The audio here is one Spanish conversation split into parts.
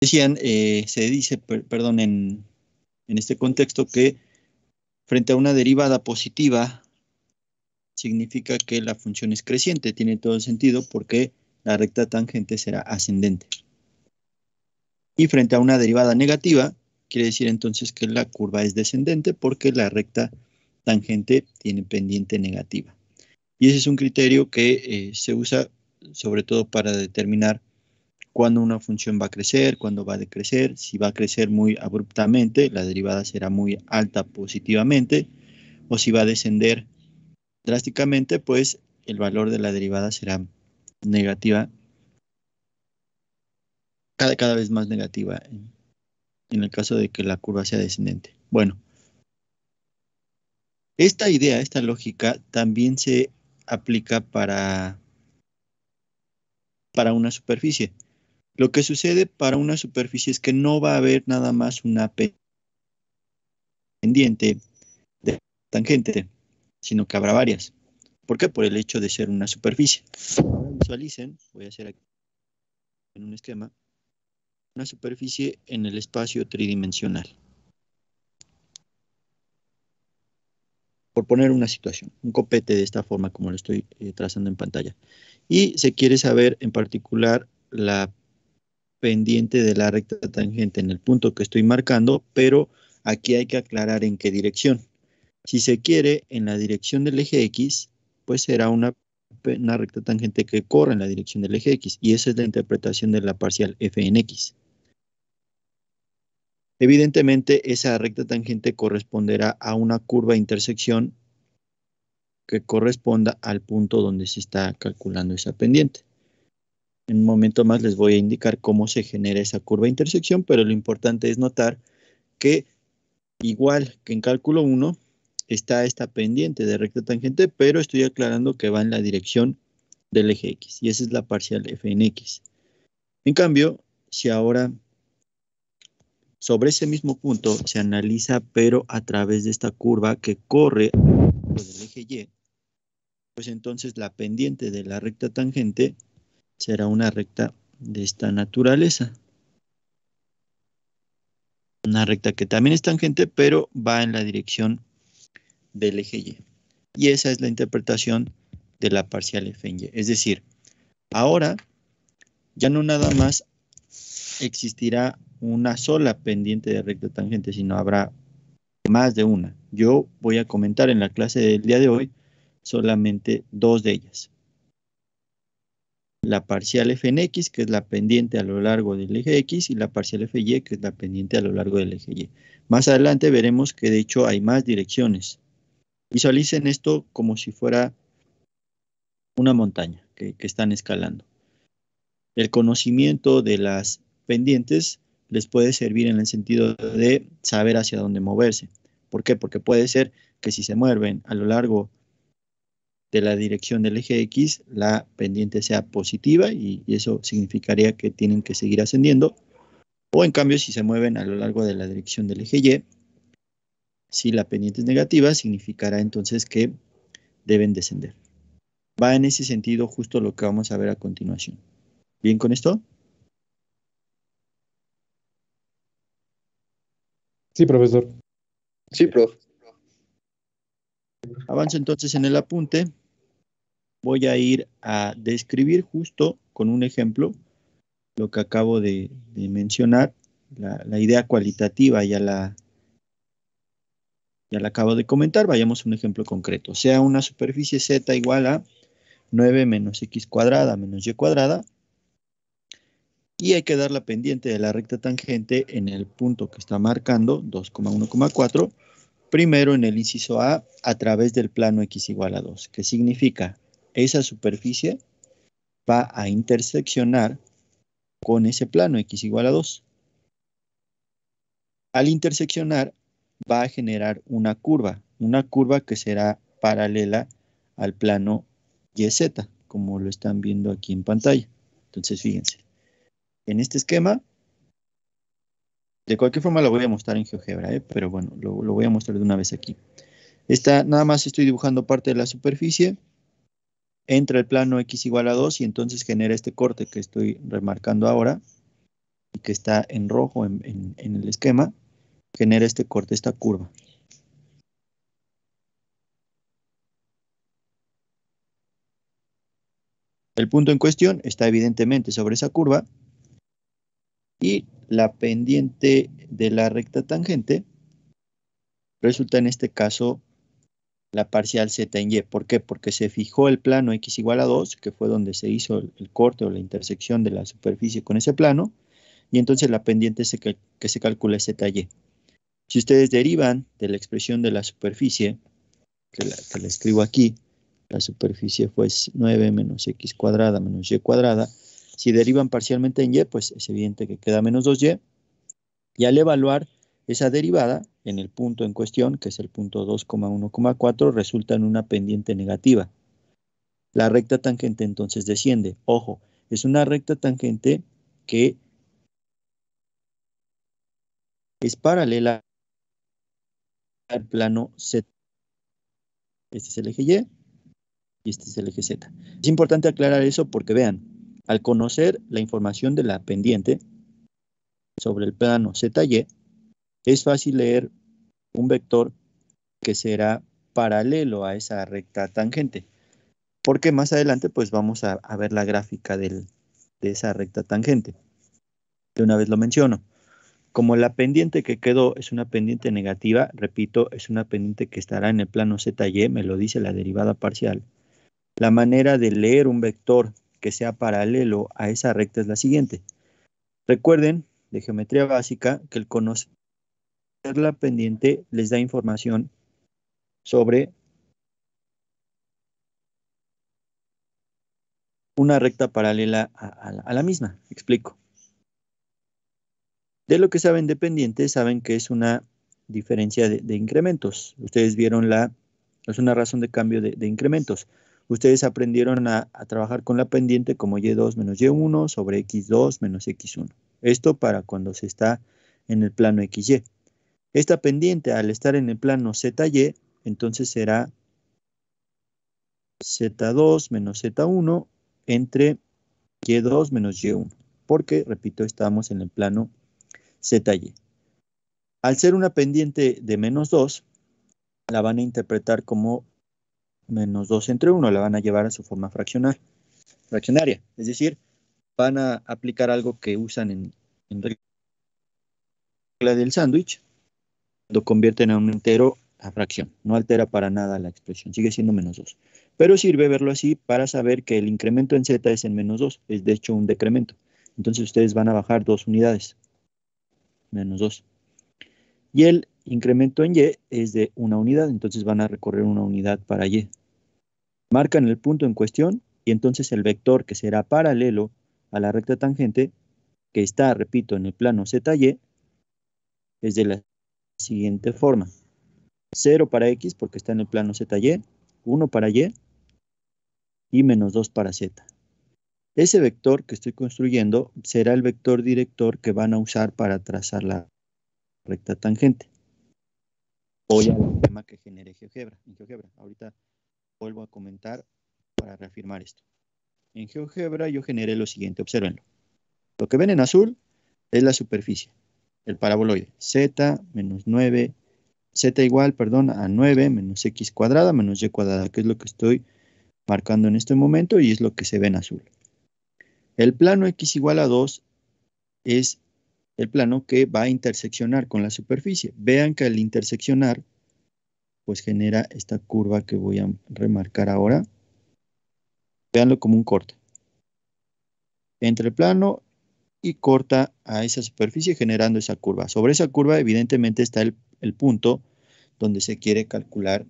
decían, se dice, perdón, en este contexto que frente a una derivada positiva significa que la función es creciente. Tiene todo el sentido porque la recta tangente será ascendente. Y frente a una derivada negativa, quiere decir entonces que la curva es descendente porque la recta tangente tiene pendiente negativa. Y ese es un criterio que se usa sobre todo para determinar cuándo una función va a crecer, cuándo va a decrecer. Si va a crecer muy abruptamente, la derivada será muy alta positivamente, o si va a descender drásticamente, pues el valor de la derivada será negativa, cada vez más negativa en el caso de que la curva sea descendente. Bueno, esta idea, esta lógica también se aplica para una superficie. Lo que sucede para una superficie es que no va a haber nada más una pendiente de tangente, sino que habrá varias. ¿Por qué? Por el hecho de ser una superficie. Ahora visualicen, voy a hacer aquí en un esquema, una superficie en el espacio tridimensional. Por poner una situación, un copete de esta forma como lo estoy trazando en pantalla. Y se quiere saber en particular la pendiente de la recta tangente en el punto que estoy marcando, pero aquí hay que aclarar en qué dirección. Si se quiere en la dirección del eje X, pues será una recta tangente que corre en la dirección del eje X, y esa es la interpretación de la parcial f en X. Evidentemente, esa recta tangente corresponderá a una curva de intersección que corresponda al punto donde se está calculando esa pendiente. En un momento más les voy a indicar cómo se genera esa curva de intersección, pero lo importante es notar que, igual que en cálculo 1, está esta pendiente de recta tangente, pero estoy aclarando que va en la dirección del eje X, y esa es la parcial f en X. En cambio, si ahora sobre ese mismo punto se analiza, pero a través de esta curva que corre del eje Y, pues entonces la pendiente de la recta tangente será una recta de esta naturaleza. Una recta que también es tangente, pero va en la dirección del eje Y. Y esa es la interpretación de la parcial f en Y. Es decir, ahora ya no nada más existirá una sola pendiente de recta tangente, sino habrá más de una. Yo voy a comentar en la clase del día de hoy solamente dos de ellas. La parcial f en X, que es la pendiente a lo largo del eje X, y la parcial f y, que es la pendiente a lo largo del eje Y. Más adelante veremos que de hecho hay más direcciones. Visualicen esto como si fuera una montaña que están escalando. El conocimiento de las pendientes les puede servir en el sentido de saber hacia dónde moverse. ¿Por qué? Porque puede ser que si se mueven a lo largo de la dirección del eje X, la pendiente sea positiva, y eso significaría que tienen que seguir ascendiendo. O en cambio, si se mueven a lo largo de la dirección del eje Y, si la pendiente es negativa, significará entonces que deben descender. Va en ese sentido justo lo que vamos a ver a continuación. ¿Bien con esto? Sí, profesor. Sí, prof. Avanzo entonces en el apunte. Voy a ir a describir justo con un ejemplo lo que acabo de mencionar. La idea cualitativa ya la acabo de comentar. Vayamos a un ejemplo concreto. Sea una superficie z igual a 9 menos x cuadrada menos y cuadrada, y hay que dar la pendiente de la recta tangente en el punto que está marcando, 2,1,4, primero en el inciso A través del plano x igual a 2, que significa esa superficie va a interseccionar con ese plano x igual a 2. Al interseccionar va a generar una curva que será paralela al plano YZ, como lo están viendo aquí en pantalla. Entonces, fíjense, en este esquema, de cualquier forma lo voy a mostrar en GeoGebra, pero bueno, lo voy a mostrar de una vez aquí. Nada más estoy dibujando parte de la superficie, entra el plano x igual a 2 y entonces genera este corte que estoy remarcando ahora. y que está en rojo en el esquema, genera este corte, esta curva. El punto en cuestión está evidentemente sobre esa curva y la pendiente de la recta tangente resulta en este caso la parcial z en y. ¿Por qué? Porque se fijó el plano x igual a 2, que fue donde se hizo el corte o la intersección de la superficie con ese plano, y entonces la pendiente que se calcula es zy. Si ustedes derivan de la expresión de la superficie, que la escribo aquí, la superficie fue 9 menos x cuadrada menos y cuadrada, si derivan parcialmente en y, pues es evidente que queda menos 2y, y al evaluar esa derivada en el punto en cuestión, que es el punto 2,1,4, resulta en una pendiente negativa. La recta tangente entonces desciende. Ojo, es una recta tangente que es paralela al plano Z. Este es el eje Y y este es el eje Z. Es importante aclarar eso porque vean, al conocer la información de la pendiente sobre el plano ZY, es fácil leer un vector que será paralelo a esa recta tangente. Porque más adelante pues vamos a ver la gráfica de esa recta tangente. De una vez lo menciono. Como la pendiente que quedó es una pendiente negativa, repito, es una pendiente que estará en el plano ZY, me lo dice la derivada parcial. La manera de leer un vector que sea paralelo a esa recta es la siguiente. Recuerden, de geometría básica, que el conocer la pendiente les da información sobre una recta paralela a la misma. Explico. De lo que saben de pendiente, saben que es una diferencia de incrementos. Ustedes vieron es una razón de cambio de incrementos. Ustedes aprendieron a trabajar con la pendiente como y2 menos y1 sobre x2 menos x1. Esto para cuando se está en el plano xy. Esta pendiente, al estar en el plano ZY, entonces será Z2 menos Z1 entre Y2 menos Y1. Porque, repito, estamos en el plano ZY. Al ser una pendiente de menos 2, la van a interpretar como menos 2 entre 1, la van a llevar a su forma fraccionaria. Es decir, van a aplicar algo que usan en regla del sándwich, lo convierten a un entero a fracción. No altera para nada la expresión, sigue siendo menos 2. Pero sirve verlo así para saber que el incremento en z es en menos 2, es de hecho un decremento. Entonces ustedes van a bajar 2 unidades, menos 2. Y el incremento en y es de 1 unidad, entonces van a recorrer 1 unidad para y. Marcan el punto en cuestión y entonces el vector que será paralelo a la recta tangente, que está, repito, en el plano ZY, es de la siguiente forma. 0 para X porque está en el plano ZY, 1 para Y y menos 2 para Z. Ese vector que estoy construyendo será el vector director que van a usar para trazar la recta tangente. Voy al tema que genere GeoGebra. En GeoGebra, ahorita vuelvo a comentar para reafirmar esto. En GeoGebra yo generé lo siguiente, obsérvenlo. Lo que ven en azul es la superficie, el paraboloide. Z menos 9, Z igual, perdón, a 9 menos X cuadrada menos Y cuadrada, que es lo que estoy marcando en este momento y es lo que se ve en azul. El plano X igual a 2 es el plano que va a interseccionar con la superficie. Vean que al interseccionar, pues genera esta curva que voy a remarcar ahora. Veanlo como un corte entre el plano y corta a esa superficie generando esa curva. Sobre esa curva evidentemente está el punto donde se quiere calcular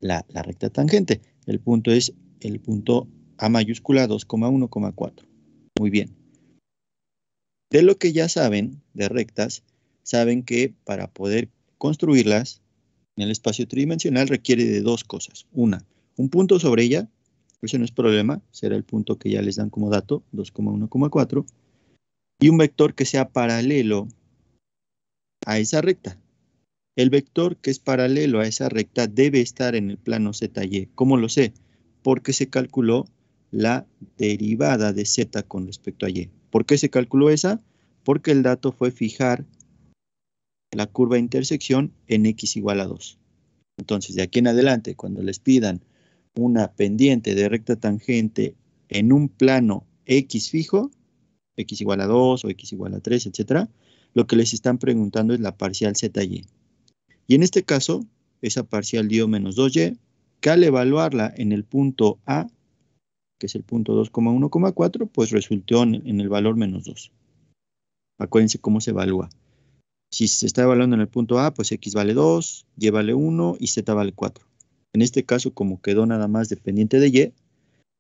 la recta tangente. El punto es el punto A mayúscula 2,1,4. Muy bien. De lo que ya saben de rectas, saben que para poder construirlas en el espacio tridimensional requiere de dos cosas. Una, un punto sobre ella, eso no es problema, será el punto que ya les dan como dato, 2,1,4, y un vector que sea paralelo a esa recta. El vector que es paralelo a esa recta debe estar en el plano ZY. ¿Cómo lo sé? Porque se calculó la derivada de Z con respecto a Y. ¿Por qué se calculó esa? Porque el dato fue fijar la curva de intersección en x igual a 2. Entonces, de aquí en adelante, cuando les pidan una pendiente de recta tangente en un plano x fijo, x igual a 2 o x igual a 3, etc., lo que les están preguntando es la parcial ZY. Y en este caso, esa parcial dio menos 2y, que al evaluarla en el punto A, que es el punto 2,1,4, pues resultó en el valor menos 2. Acuérdense cómo se evalúa. Si se está evaluando en el punto A, pues x vale 2, y vale 1 y z vale 4. En este caso, como quedó nada más dependiente de y,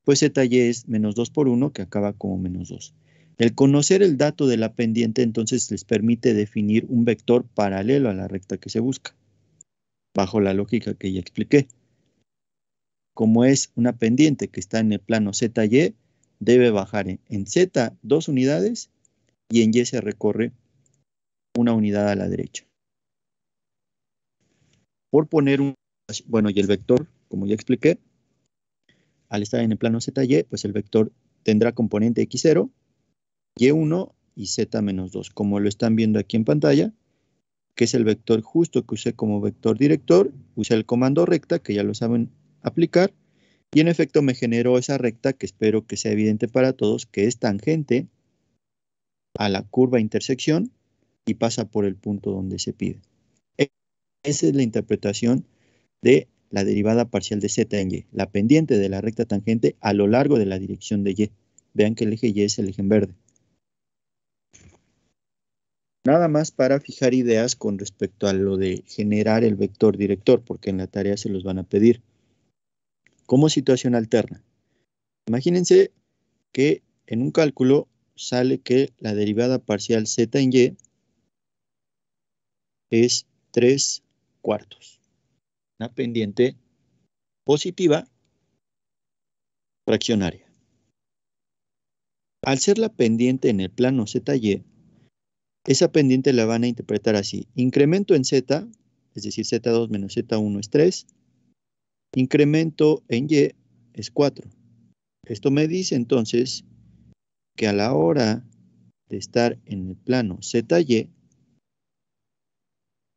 pues ZY es menos 2 por 1, que acaba como menos 2. El conocer el dato de la pendiente, entonces les permite definir un vector paralelo a la recta que se busca, bajo la lógica que ya expliqué. Como es una pendiente que está en el plano ZY, debe bajar en Z 2 unidades y en Y se recorre una unidad a la derecha. Por poner bueno, y el vector, como ya expliqué, al estar en el plano ZY, pues el vector tendrá componente x0, y1 y z menos 2, como lo están viendo aquí en pantalla, que es el vector justo que usé como vector director. Usé el comando recta, que ya lo saben aplicar, y en efecto me generó esa recta que espero que sea evidente para todos, que es tangente a la curva intersección y pasa por el punto donde se pide. Esa es la interpretación de la derivada parcial de z en y, la pendiente de la recta tangente a lo largo de la dirección de y. Vean que el eje y es el eje en verde. Nada más para fijar ideas con respecto a lo de generar el vector director, porque en la tarea se los van a pedir. Como situación alterna. Imagínense que en un cálculo sale que la derivada parcial z en y es 3/4. Una pendiente positiva fraccionaria. Al ser la pendiente en el plano ZY, esa pendiente la van a interpretar así. Incremento en Z, es decir, Z2 menos Z1 es 3. Incremento en Y es 4. Esto me dice entonces que a la hora de estar en el plano ZY,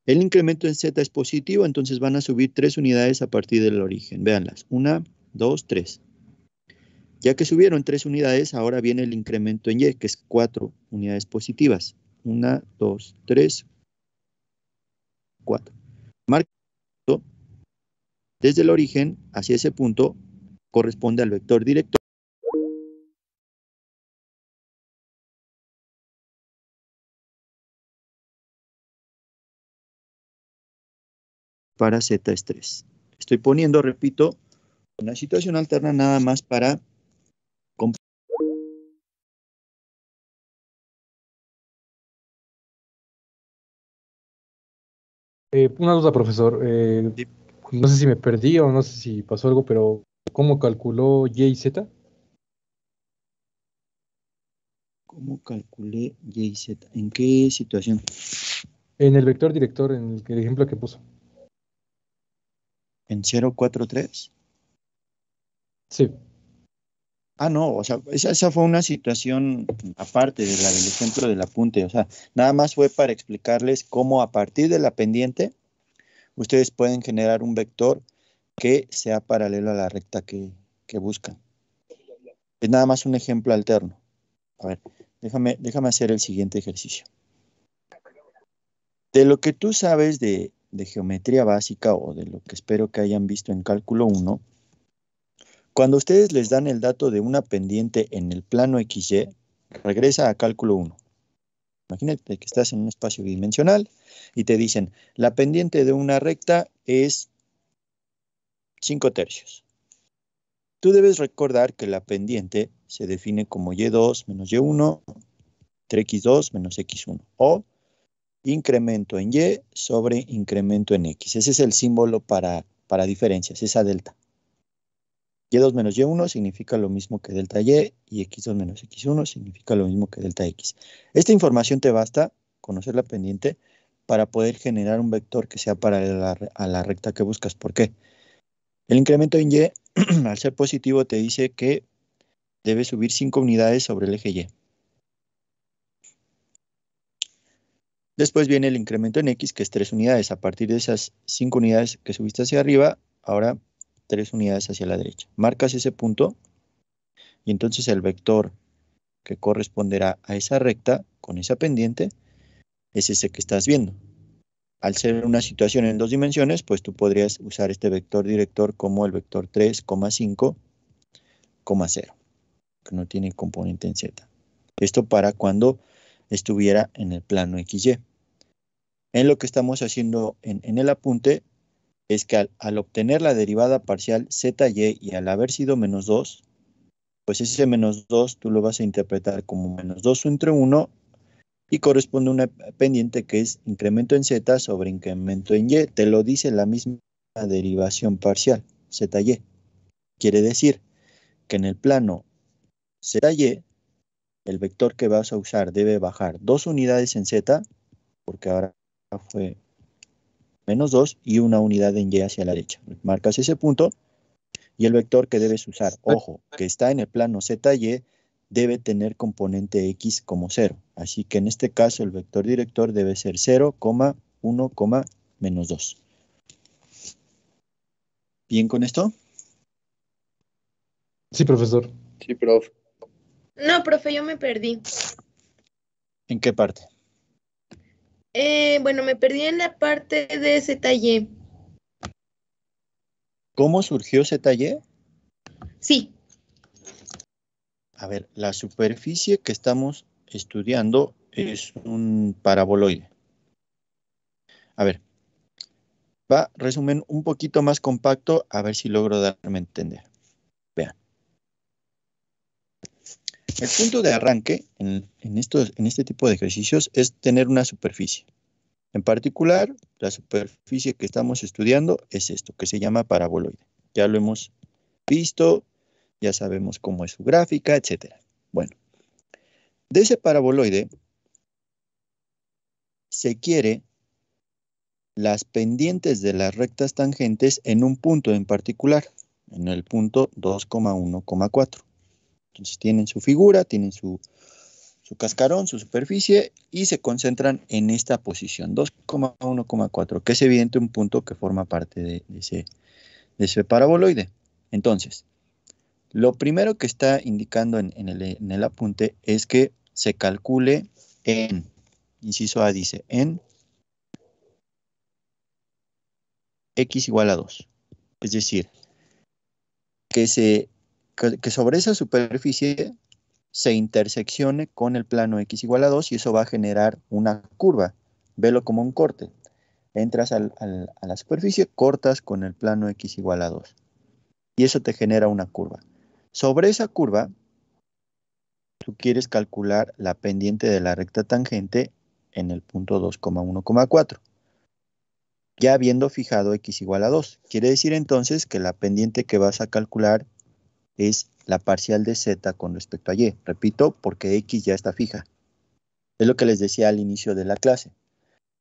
el incremento en Z es positivo, entonces van a subir 3 unidades a partir del origen. Véanlas, 1, 2, 3. Ya que subieron 3 unidades, ahora viene el incremento en Y, que es 4 unidades positivas. 1, 2, 3, 4. Marco desde el origen hacia ese punto corresponde al vector director. Para Z es 3. Estoy poniendo, repito, una situación alterna nada más para Una duda, profesor. No sé si me perdí o no sé si pasó algo, pero ¿cómo calculó Y y Z? ¿Cómo calculé Y y Z? ¿En qué situación? En el vector director, en el ejemplo que puso. ¿En 0,43? Sí. Ah, no, o sea, esa fue una situación aparte de la del ejemplo del apunte. O sea, nada más fue para explicarles cómo a partir de la pendiente ustedes pueden generar un vector que sea paralelo a la recta que buscan. Es nada más un ejemplo alterno. A ver, déjame hacer el siguiente ejercicio. De lo que tú sabes de geometría básica o de lo que espero que hayan visto en cálculo 1, cuando ustedes les dan el dato de una pendiente en el plano XY, regresa a cálculo 1. Imagínate que estás en un espacio bidimensional y te dicen, la pendiente de una recta es 5/3. Tú debes recordar que la pendiente se define como y2 menos y1 entre x2 menos x1 o incremento en y sobre incremento en x. Ese es el símbolo para diferencias, esa delta. Y2 menos y1 significa lo mismo que delta y x2 menos x1 significa lo mismo que delta x. Esta información te basta, conocer la pendiente, para poder generar un vector que sea paralelo a la recta que buscas. ¿Por qué? El incremento en y, al ser positivo, te dice que debe subir 5 unidades sobre el eje y. Después viene el incremento en X, que es 3 unidades. A partir de esas 5 unidades que subiste hacia arriba, ahora 3 unidades hacia la derecha. Marcas ese punto y entonces el vector que corresponderá a esa recta con esa pendiente es ese que estás viendo. Al ser una situación en 2 dimensiones, pues tú podrías usar este vector director como el vector 3,5, 0, que no tiene componente en Z. Esto para cuando estuviera en el plano XY. En lo que estamos haciendo en el apunte es que al obtener la derivada parcial ZY y al haber sido menos 2, pues ese menos 2 tú lo vas a interpretar como menos 2 entre 1 y corresponde a una pendiente que es incremento en Z sobre incremento en Y. Te lo dice la misma derivación parcial, ZY. Quiere decir que en el plano ZY, el vector que vas a usar debe bajar 2 unidades en Z, porque ahora fue menos 2 y una unidad en Y hacia la derecha. Marcas ese punto y el vector que debes usar, ojo, que está en el plano ZY, debe tener componente X como 0. Así que en este caso el vector director debe ser 0, 1, menos 2. ¿Bien con esto? Sí, profesor. Sí, profe. No, profe, yo me perdí. ¿En qué parte? Bueno, me perdí en la parte de ZY. ¿Cómo surgió ZY? Sí, A ver, la superficie que estamos estudiando es un paraboloide. A ver, va resumen un poquito más compacto, a ver si logro darme a entender. Vean. El punto de arranque en este tipo de ejercicios es tener una superficie. En particular, la superficie que estamos estudiando es esto, que se llama paraboloide. Ya lo hemos visto, ya sabemos cómo es su gráfica, etc. Bueno, de ese paraboloide se quiere las pendientes de las rectas tangentes en un punto en particular, en el punto 2,1,4. Entonces tienen su figura, tienen su cascarón, su superficie, y se concentran en esta posición, 2,1,4, que es evidente un punto que forma parte de ese paraboloide. Entonces, lo primero que está indicando en el apunte es que se calcule en, inciso A dice, en x igual a 2. Es decir, que sobre esa superficie se interseccione con el plano x igual a 2 y eso va a generar una curva. Velo como un corte. Entras a la superficie, cortas con el plano x igual a 2. Y eso te genera una curva. Sobre esa curva, tú quieres calcular la pendiente de la recta tangente en el punto 2,1,4. Ya habiendo fijado x igual a 2. Quiere decir entonces que la pendiente que vas a calcular es la parcial de z con respecto a y. Repito, porque x ya está fija. Es lo que les decía al inicio de la clase.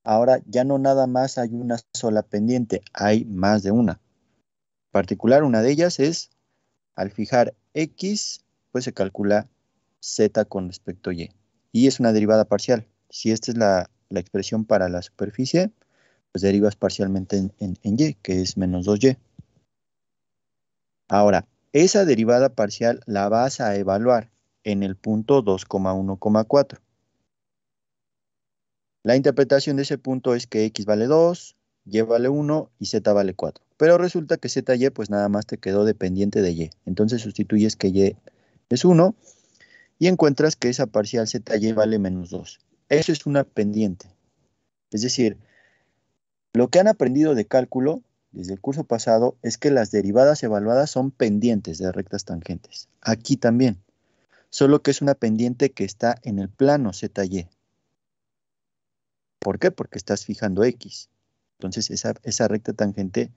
Ahora ya no nada más hay una sola pendiente, hay más de una. En particular, una de ellas es, al fijar x, pues se calcula z con respecto a y. Y es una derivada parcial. Si esta es la expresión para la superficie, pues derivas parcialmente en y, que es menos 2y. Ahora, esa derivada parcial la vas a evaluar en el punto 2,1,4. La interpretación de ese punto es que x vale 2, y vale 1 y z vale 4. Pero resulta que zy pues nada más te quedó dependiente de y. Entonces sustituyes que y es 1 y encuentras que esa parcial zy vale menos 2. Eso es una pendiente. Es decir, lo que han aprendido de cálculo desde el curso pasado es que las derivadas evaluadas son pendientes de rectas tangentes. Aquí también. Solo que es una pendiente que está en el plano ZY. ¿Por qué? Porque estás fijando X. Entonces esa recta tangente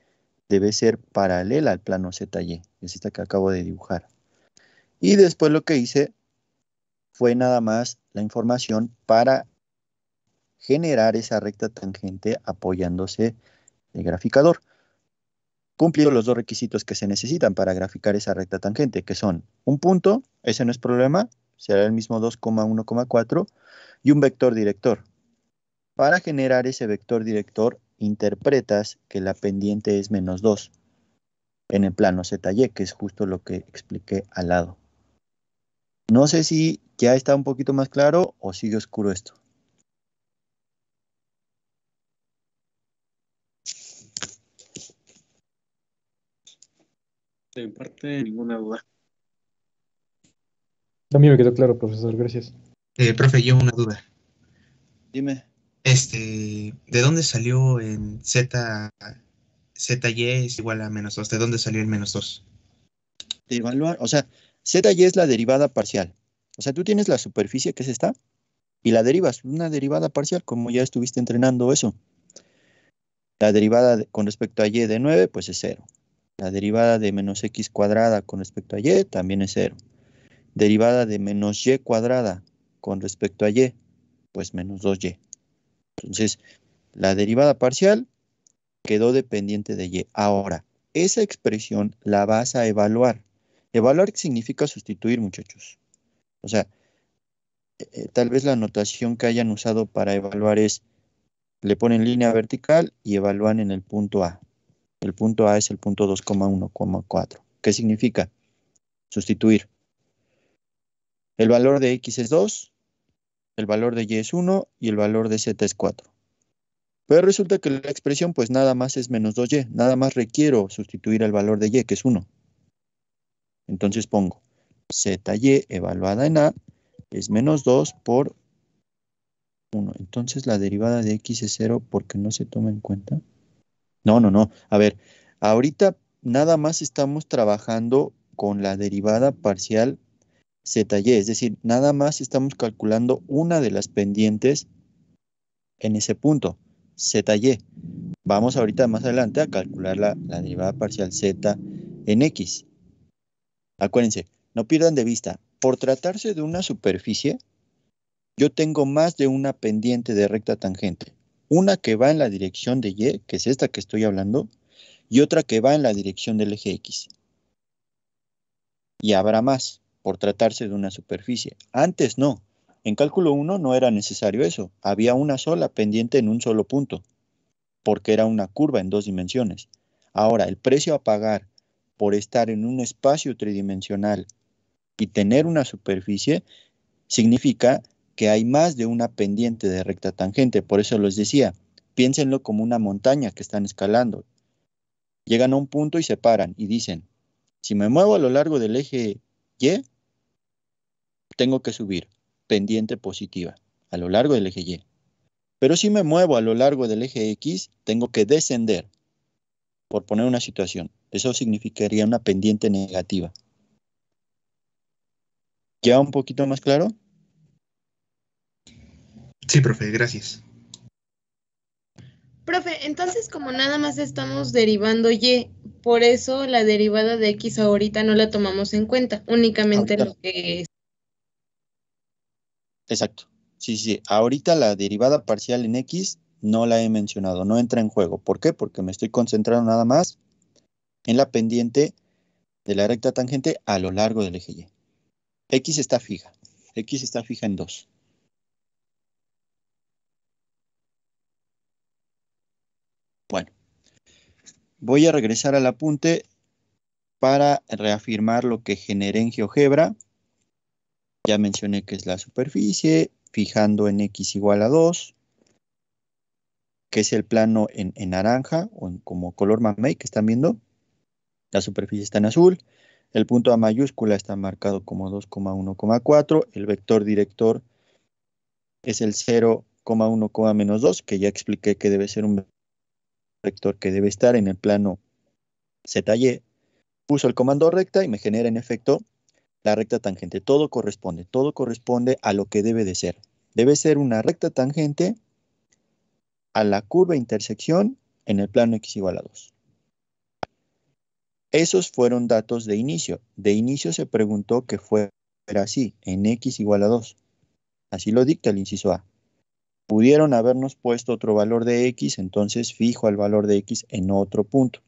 debe ser paralela al plano ZY. Es esta que acabo de dibujar. Y después lo que hice fue nada más la información para generar esa recta tangente apoyándose el graficador. Cumplido los dos requisitos que se necesitan para graficar esa recta tangente, que son un punto, ese no es problema, será el mismo 2,1,4, y un vector director. Para generar ese vector director, interpretas que la pendiente es -2 en el plano ZY, que es justo lo que expliqué al lado. No sé si ya está un poquito más claro o sigue oscuro esto. De mi parte, ninguna duda. A mí me quedó claro, profesor, gracias. Profe, yo una duda. Dime. ¿De dónde salió en ZY es igual a -2? ¿De dónde salió el -2? De evaluar, o sea, ZY es la derivada parcial. O sea, tú tienes la superficie, que es esta, y la derivas, una derivada parcial, como ya estuviste entrenando eso. La derivada con respecto a y de 9, pues es 0. La derivada de -x cuadrada con respecto a y también es 0. Derivada de -y cuadrada con respecto a y, pues -2y. Entonces, la derivada parcial quedó dependiente de y. Ahora, esa expresión la vas a evaluar. Evaluar significa sustituir, muchachos. O sea, tal vez la notación que hayan usado para evaluar es, le ponen línea vertical y evalúan en el punto A. El punto A es el punto 2,1,4. ¿Qué significa? Sustituir. El valor de X es 2, el valor de Y es 1 y el valor de Z es 4. Pero resulta que la expresión pues nada más es -2Y. Nada más requiero sustituir el valor de Y, que es 1. Entonces pongo ZY evaluada en A es -2 por 1. Entonces la derivada de X es 0 porque no se toma en cuenta. No. A ver, ahorita nada más estamos trabajando con la derivada parcial ZY, es decir, nada más estamos calculando una de las pendientes en ese punto, ZY. Vamos ahorita más adelante a calcular la derivada parcial Z en X. Acuérdense, no pierdan de vista, por tratarse de una superficie, yo tengo más de una pendiente de recta tangente. Una que va en la dirección de Y, que es esta que estoy hablando, y otra que va en la dirección del eje X. Y habrá más, por tratarse de una superficie. Antes no. En cálculo 1 no era necesario eso. Había una sola pendiente en un solo punto, porque era una curva en 2 dimensiones. Ahora, el precio a pagar por estar en un espacio tridimensional y tener una superficie significa que hay más de una pendiente de recta tangente. Por eso les decía, piénsenlo como una montaña que están escalando. Llegan a un punto y se paran y dicen, si me muevo a lo largo del eje Y, tengo que subir pendiente positiva a lo largo del eje Y. Pero si me muevo a lo largo del eje X, tengo que descender, por poner una situación. Eso significaría una pendiente negativa. ¿Ya un poquito más claro? Sí, profe, gracias. Profe, entonces como nada más estamos derivando Y, por eso la derivada de X ahorita no la tomamos en cuenta, únicamente Ahorita. lo que es. Exacto. Sí. Ahorita la derivada parcial en X no la he mencionado, no entra en juego. ¿Por qué? Porque me estoy concentrando nada más en la pendiente de la recta tangente a lo largo del eje Y. X está fija. X está fija en 2. Bueno, voy a regresar al apunte para reafirmar lo que generé en GeoGebra. Ya mencioné que es la superficie, fijando en X igual a 2, que es el plano en naranja, o como color mamey que están viendo. La superficie está en azul. El punto A mayúscula está marcado como 2,1,4. El vector director es el 0,1, que ya expliqué que debe ser un vector que debe estar en el plano ZY. Uso el comando recta y me genera en efecto la recta tangente. Todo corresponde a lo que debe de ser. Debe ser una recta tangente a la curva intersección en el plano X igual a 2. Esos fueron datos de inicio. De inicio se preguntó que fuera así, en X igual a 2. Así lo dicta el inciso A. Pudieron habernos puesto otro valor de X, entonces fijo el valor de X en otro punto.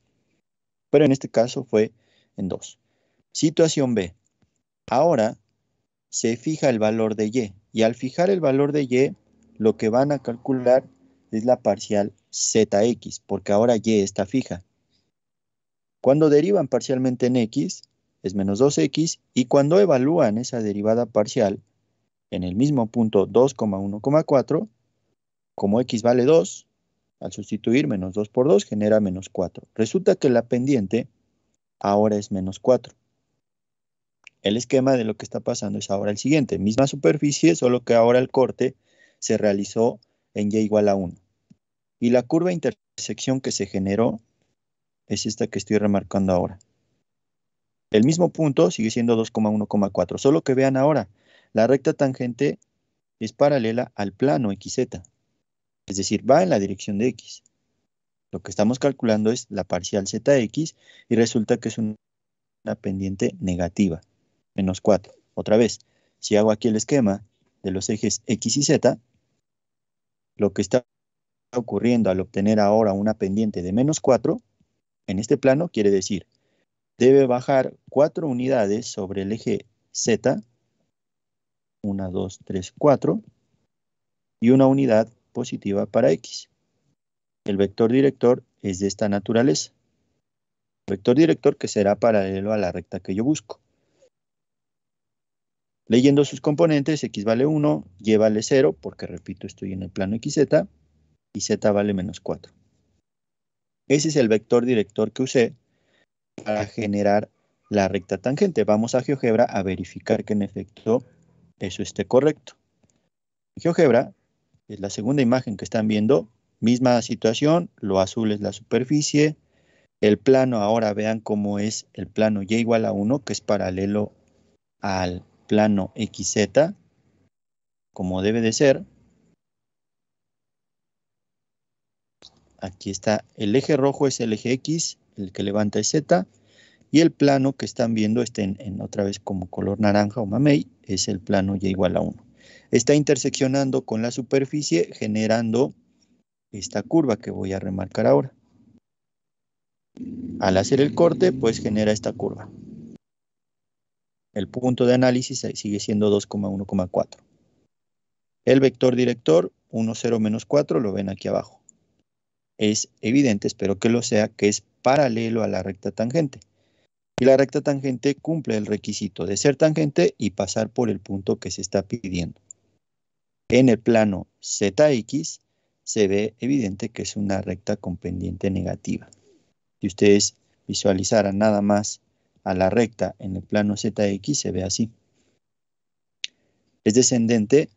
Pero en este caso fue en 2. Situación B. Ahora se fija el valor de Y. Y al fijar el valor de Y, lo que van a calcular es la parcial zx, porque ahora y está fija. Cuando derivan parcialmente en x, es menos 2x, y cuando evalúan esa derivada parcial en el mismo punto 2,1,4, como x vale 2, al sustituir menos 2 por 2 genera menos 4. Resulta que la pendiente ahora es menos 4. El esquema de lo que está pasando es ahora el siguiente. Misma superficie, solo que ahora el corte se realizó en y igual a 1. Y la curva de intersección que se generó es esta que estoy remarcando ahora. El mismo punto sigue siendo 2,1,4. Solo que vean ahora, la recta tangente es paralela al plano XZ. Es decir, va en la dirección de X. Lo que estamos calculando es la parcial ZX y resulta que es una pendiente negativa, menos 4. Otra vez, si hago aquí el esquema de los ejes X y Z, lo que está ocurriendo al obtener ahora una pendiente de menos 4, en este plano quiere decir, debe bajar 4 unidades sobre el eje Z, 1, 2, 3, 4, y una unidad positiva para X. El vector director es de esta naturaleza. Vector director que será paralelo a la recta que yo busco. Leyendo sus componentes, x vale 1, y vale 0, porque repito, estoy en el plano XZ, y z vale menos 4. Ese es el vector director que usé para generar la recta tangente. Vamos a GeoGebra a verificar que en efecto eso esté correcto. GeoGebra es la segunda imagen que están viendo, misma situación, lo azul es la superficie, el plano ahora vean cómo es el plano y igual a 1, que es paralelo al plano XZ, como debe de ser. Aquí está, el eje rojo es el eje X, el que levanta es Z, y el plano que están viendo, en otra vez como color naranja o mamey, es el plano y igual a 1. Está interseccionando con la superficie, generando esta curva que voy a remarcar ahora. Al hacer el corte, pues genera esta curva. El punto de análisis sigue siendo 2,1,4. El vector director, 1, 0, menos 4, lo ven aquí abajo. Es evidente, espero que lo sea, que es paralelo a la recta tangente. Y la recta tangente cumple el requisito de ser tangente y pasar por el punto que se está pidiendo. En el plano ZX se ve evidente que es una recta con pendiente negativa. Si ustedes visualizaran nada más a la recta en el plano ZX, se ve así. Es descendente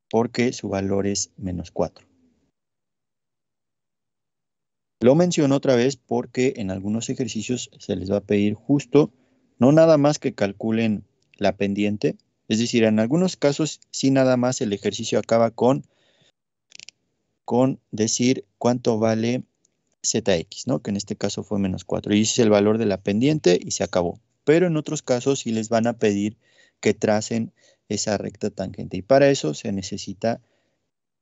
porque su valor es menos 4. Lo menciono otra vez porque en algunos ejercicios se les va a pedir justo, no nada más que calculen la pendiente, es decir, en algunos casos sí nada más el ejercicio acaba con decir cuánto vale ZX, ¿no? Que en este caso fue menos 4. Y ese es el valor de la pendiente y se acabó. Pero en otros casos sí les van a pedir que tracen esa recta tangente. Y para eso se necesita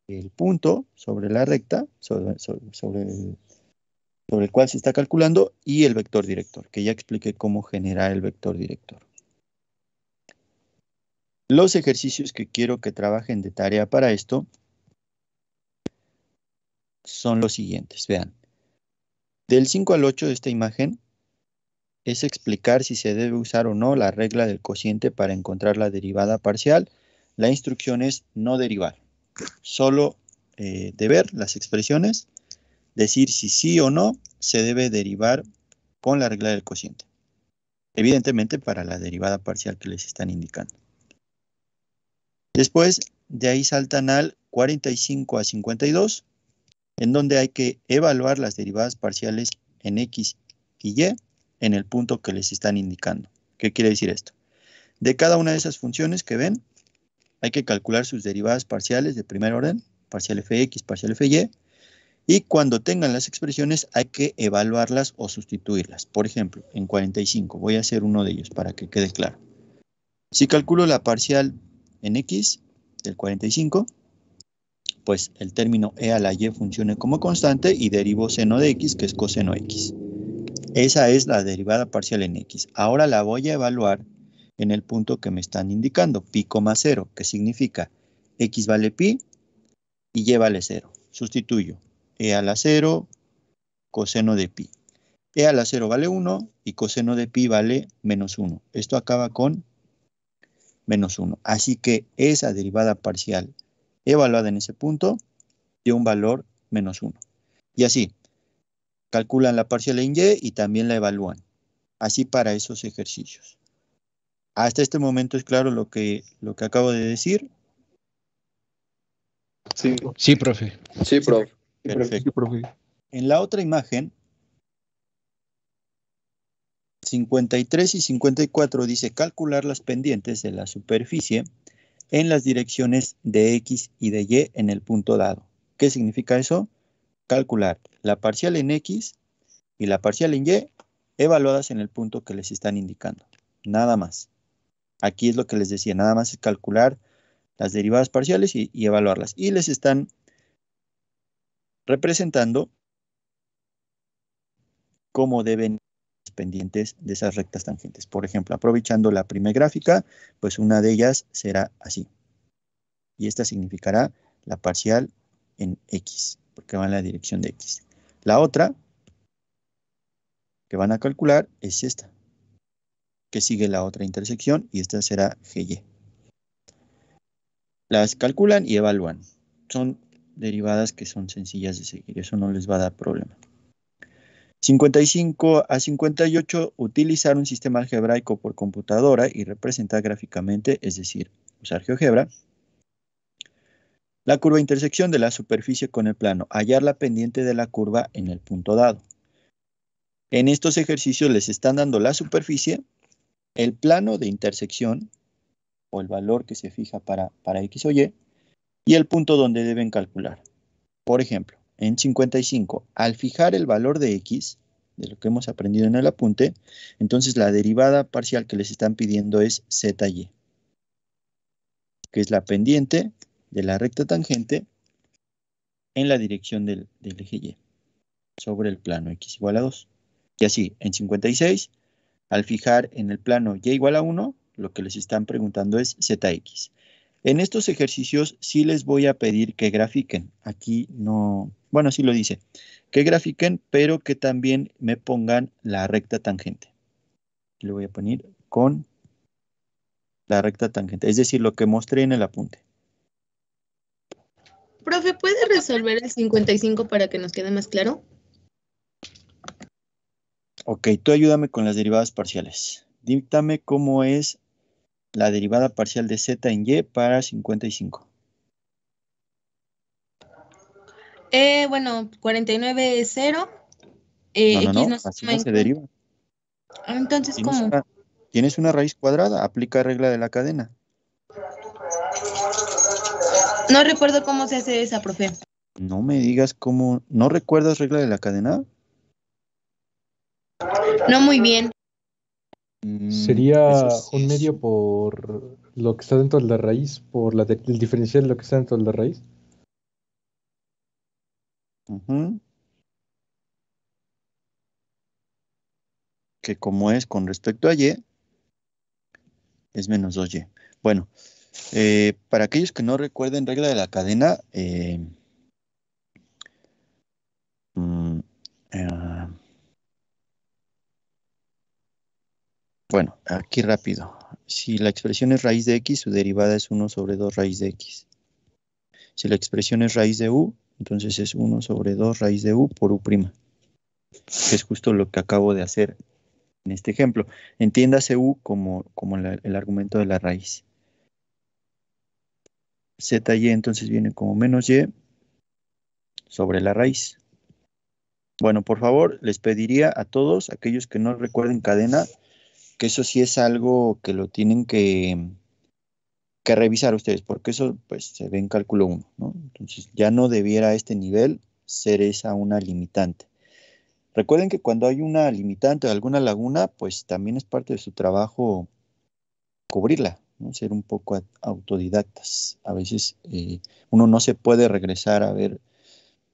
el punto sobre la recta, sobre el cual se está calculando, y el vector director, que ya expliqué cómo generar el vector director. Los ejercicios que quiero que trabajen de tarea para esto son los siguientes. Vean, del 5 al 8 de esta imagen es explicar si se debe usar o no la regla del cociente para encontrar la derivada parcial. La instrucción es no derivar, solo de ver las expresiones, decir si sí o no se debe derivar con la regla del cociente. Evidentemente para la derivada parcial que les están indicando. Después de ahí saltan al 45 a 52, en donde hay que evaluar las derivadas parciales en X y Y en el punto que les están indicando. ¿Qué quiere decir esto? De cada una de esas funciones que ven, hay que calcular sus derivadas parciales de primer orden, parcial fx, parcial fy, y cuando tengan las expresiones hay que evaluarlas o sustituirlas. Por ejemplo, en 45, voy a hacer uno de ellos para que quede claro. Si calculo la parcial en x del 45, pues el término e a la y funcione como constante y derivo seno de x, que es coseno x. Esa es la derivada parcial en x. Ahora la voy a evaluar en el punto que me están indicando, pi, 0, que significa x vale pi y y vale 0. sustituyo e a la 0, coseno de pi. E a la 0 vale 1 y coseno de pi vale menos 1. Esto acaba con menos 1. Así que esa derivada parcial evaluada en ese punto dio un valor menos 1. Y así, calculan la parcial en y y también la evalúan. Así para esos ejercicios. ¿Hasta este momento es claro lo que acabo de decir? Sí, Sí, profe. sí, profe. Perfecto. Sí, profe. En la otra imagen, 53 y 54 dice calcular las pendientes de la superficie en las direcciones de X y de Y en el punto dado. ¿Qué significa eso? Calcular la parcial en X y la parcial en Y evaluadas en el punto que les están indicando. Nada más. Aquí es lo que les decía, nada más es calcular las derivadas parciales y evaluarlas. Y les están representando cómo deben ser pendientes de esas rectas tangentes. Por ejemplo, aprovechando la primera gráfica, pues una de ellas será así. Y esta significará la parcial en X, porque va en la dirección de X. La otra que van a calcular es esta, que sigue la otra intersección, y esta será GY. Las calculan y evalúan. Son derivadas que son sencillas de seguir, eso no les va a dar problema. 55 a 58, utilizar un sistema algebraico por computadora y representar gráficamente, es decir, usar GeoGebra, la curva intersección de la superficie con el plano, hallar la pendiente de la curva en el punto dado. En estos ejercicios les están dando la superficie, el plano de intersección, o el valor que se fija para X o Y, y el punto donde deben calcular. Por ejemplo, en 55, al fijar el valor de X, de lo que hemos aprendido en el apunte, entonces la derivada parcial que les están pidiendo es ZY, que es la pendiente de la recta tangente en la dirección del eje Y, sobre el plano X igual a 2. Y así, en 56, al fijar en el plano Y igual a 1, lo que les están preguntando es ZX. En estos ejercicios sí les voy a pedir que grafiquen. Aquí no, bueno, sí lo dice, que grafiquen, pero que también me pongan la recta tangente. Le voy a poner con la recta tangente, es decir, lo que mostré en el apunte. Profe, ¿puede resolver el 55 para que nos quede más claro? Ok, tú ayúdame con las derivadas parciales. Díctame cómo es la derivada parcial de Z en Y para 55. Bueno, 49 es 0. No, X así toma no en se cuenta. deriva. Entonces, ¿cómo? Tienes una raíz cuadrada, aplica regla de la cadena. No recuerdo cómo se hace esa, profe. No me digas cómo, ¿no recuerdas regla de la cadena? No muy bien. Sería Eso sí un es. medio por lo que está dentro de la raíz, por el diferencial de lo que está dentro de la raíz. Ujú. Que como es con respecto a Y, es menos 2Y. Bueno, para aquellos que no recuerden regla de la cadena, mm, eh, bueno, aquí rápido. Si la expresión es raíz de X, su derivada es 1 sobre 2 raíz de X. Si la expresión es raíz de U, entonces es 1 sobre 2 raíz de U por U', que es justo lo que acabo de hacer en este ejemplo. Entiéndase U como el argumento de la raíz. ZY entonces viene como menos Y sobre la raíz. Bueno, por favor, les pediría a todos, aquellos que no recuerden cadena, que eso sí es algo que lo tienen que revisar ustedes, porque eso pues se ve en cálculo 1, ¿no? Entonces ya no debiera a este nivel ser esa una limitante. Recuerden que cuando hay una limitante o alguna laguna, pues también es parte de su trabajo cubrirla, ¿no? Ser un poco autodidactas. A veces uno no se puede regresar a ver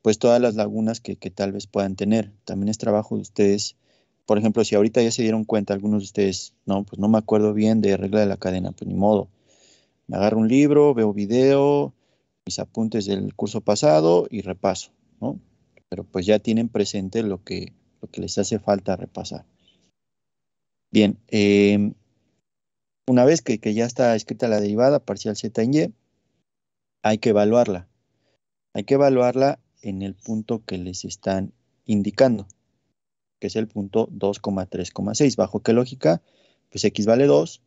pues todas las lagunas que tal vez puedan tener. También es trabajo de ustedes. Por ejemplo, si ahorita ya se dieron cuenta algunos de ustedes, no, pues no me acuerdo bien de regla de la cadena, pues ni modo. Me agarro un libro, veo video, mis apuntes del curso pasado y repaso, ¿no? Pero pues ya tienen presente lo que les hace falta repasar. Bien, una vez que ya está escrita la derivada parcial z en y, hay que evaluarla. Hay que evaluarla en el punto que les están indicando, que es el punto 2,3,6. ¿Bajo qué lógica? Pues x vale 2,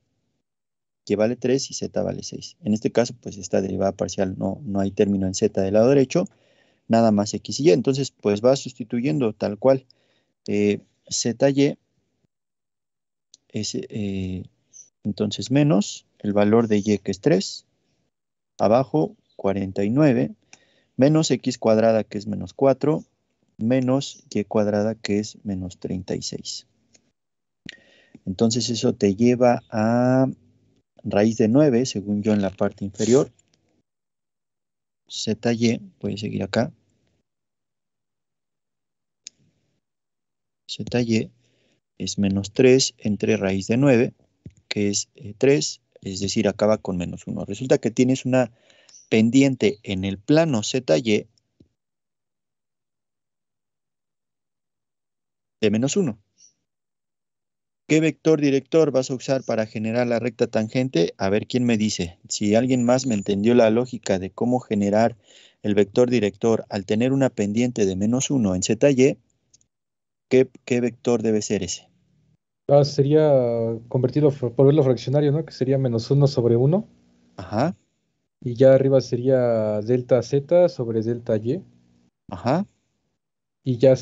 y vale 3 y z vale 6. En este caso, pues esta derivada parcial no hay término en z del lado derecho, nada más x y y. Entonces, pues va sustituyendo tal cual. Z y es entonces menos el valor de y, que es 3, abajo 49, menos x cuadrada, que es menos 4, menos y cuadrada, que es menos 36. Entonces eso te lleva a raíz de 9, según yo, en la parte inferior. ZY, voy a seguir acá. ZY es menos 3 entre raíz de 9, que es 3, es decir, acaba con menos 1. Resulta que tienes una pendiente en el plano ZY de menos 1. ¿Qué vector director vas a usar para generar la recta tangente? A ver quién me dice. Si alguien más me entendió la lógica de cómo generar el vector director al tener una pendiente de menos 1 en ZY, ¿qué vector debe ser ese? Sería convertirlo por verlo fraccionario, ¿no? Que sería menos 1 sobre 1. Ajá, Y ya arriba sería delta z sobre delta y. ajá, Y ya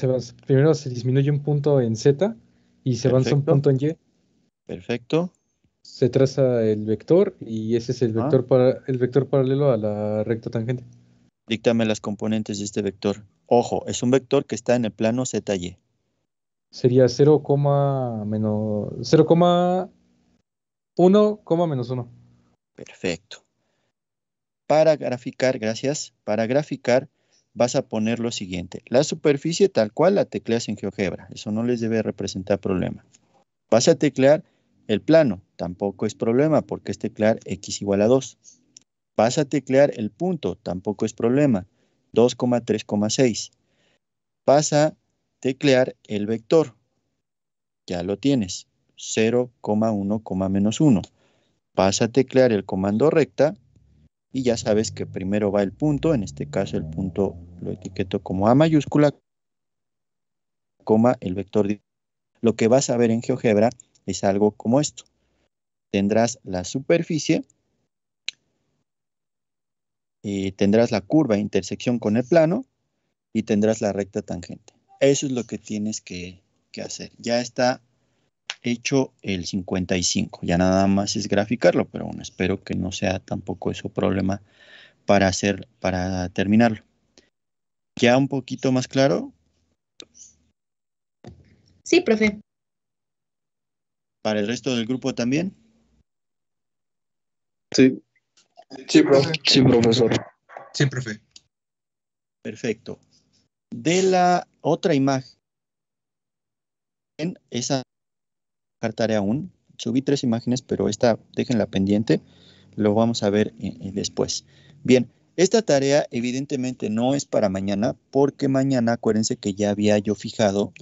primero se disminuye un punto en z y se avanza un perfecto, punto en y. perfecto. Se traza el vector y ese es el Ajá. vector paralelo a la recta tangente. Díctame las componentes de este vector. Ojo, es un vector que está en el plano ZY. Sería 0, menos 0,1, menos 1. Perfecto. Para graficar, gracias, para graficar vas a poner lo siguiente. La superficie tal cual la tecleas en GeoGebra. Eso no les debe representar problema. Vas a teclear el plano. Tampoco es problema porque es teclear x igual a 2. Vas a teclear el punto. Tampoco es problema. 2,3,6. Vas a teclear el vector. Ya lo tienes. 0,1, menos 1. Vas a teclear el comando recta y ya sabes que primero va el punto, en este caso el punto lo etiqueto como A mayúscula, coma el vector. Lo que vas a ver en GeoGebra es algo como esto. Tendrás la superficie, tendrás la curva de intersección con el plano y tendrás la recta tangente. Eso es lo que tienes que hacer. Ya está hecho el 55. Ya nada más es graficarlo, pero bueno, espero que no sea tampoco eso problema para terminarlo. ¿Ya un poquito más claro? Sí, profe. ¿Para el resto del grupo también? Sí. Sí, profe. Sí, profesor. Sí, profe. Perfecto. De la otra imagen, esa tarea aún. Subí 3 imágenes, pero esta déjenla pendiente. Lo vamos a ver después. Bien, esta tarea evidentemente no es para mañana, porque mañana acuérdense que ya habíamos fijado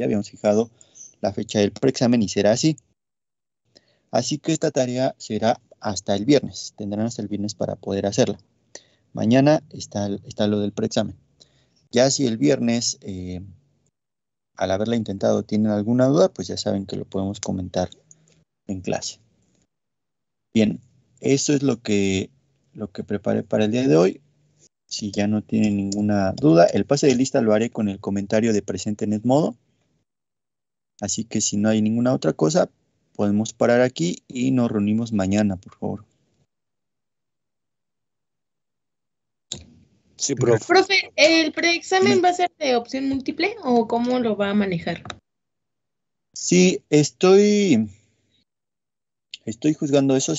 la fecha del preexamen y será así. Así que esta tarea será hasta el viernes. Tendrán hasta el viernes para poder hacerla. Mañana está lo del preexamen. Ya si el viernes, al haberla intentado, tienen alguna duda, pues ya saben que lo podemos comentar en clase. Bien, eso es lo que preparé para el día de hoy. Si ya no tienen ninguna duda, el pase de lista lo haré con el comentario de presente en Edmodo. Así que si no hay ninguna otra cosa, podemos parar aquí y nos reunimos mañana, por favor. Sí, profe. Profe, ¿el preexamen va a ser de opción múltiple o cómo lo va a manejar? Sí, estoy juzgando eso, o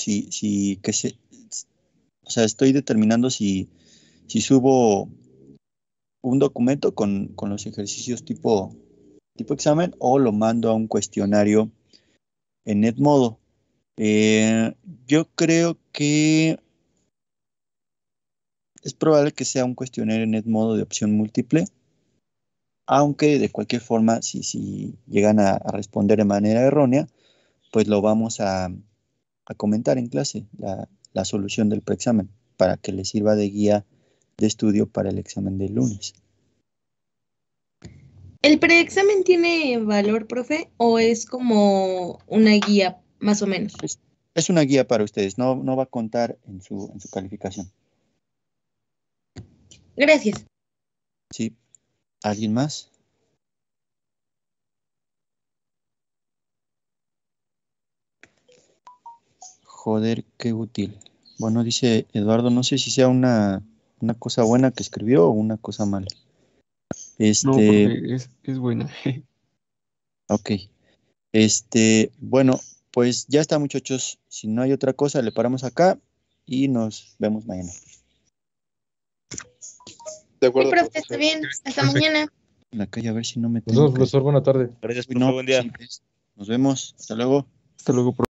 sea, estoy determinando si subo un documento con los ejercicios tipo examen o lo mando a un cuestionario en Edmodo. Yo creo que es probable que sea un cuestionario en modo de opción múltiple, aunque de cualquier forma, si llegan a responder de manera errónea, pues lo vamos a comentar en clase, la solución del preexamen, para que les sirva de guía de estudio para el examen del lunes. ¿El preexamen tiene valor, profe, o es como una guía, más o menos? Es una guía para ustedes, no va a contar en su calificación. Gracias. ¿Sí? ¿Alguien más? Joder, qué útil. Bueno, dice Eduardo, no sé si sea una cosa buena que escribió o una cosa mala. No, profe, es buena. Ok. Bueno, pues ya está, muchachos. Si no hay otra cosa, le paramos acá y nos vemos mañana. De Sí, acuerdo, profe, está bien. Hasta mañana. En la calle, a ver si no me Nos vemos, tengo que... profesor. Buena tarde. Gracias, Uy, profe, no, buen día. sí, nos vemos. Hasta luego. Hasta luego, profe.